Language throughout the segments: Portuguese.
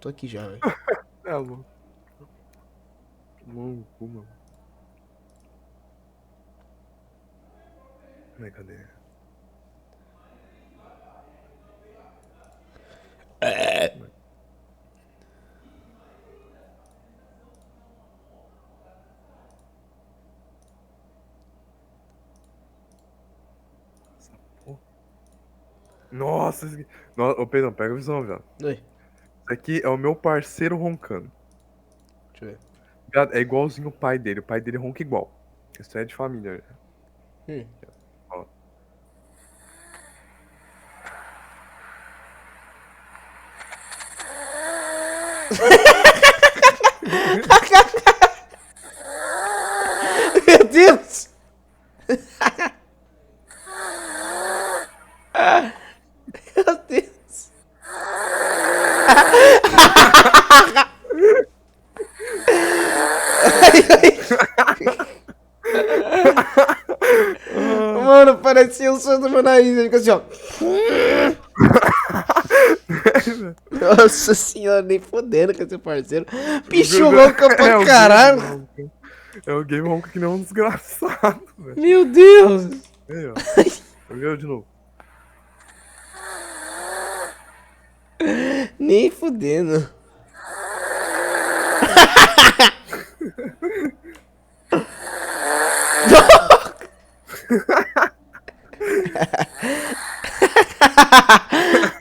tô aqui já, velho. É, louco. Tomou um cu, mano. Cadê? Essa porra. Nossa, esse aqui... Ô, Pedrão, pega a visão, velho. Oi, Isso aqui é o meu parceiro roncando. deixa eu ver. Viado, é igualzinho o pai dele. O pai dele ronca igual. Isso é de família. Hum. Ó. Meu Deus! Meu Deus! Mano, parecia o som do meu nariz. Ele fica assim, ó. Nossa senhora, nem fodendo com esse parceiro. Bicho louca pra caralho. É o game ronca que nem um desgraçado, velho. Meu Deus. Aí, ó. Viu de novo. Nem fodendo.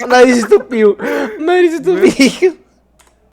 O nariz entupiu. O nariz entupiu.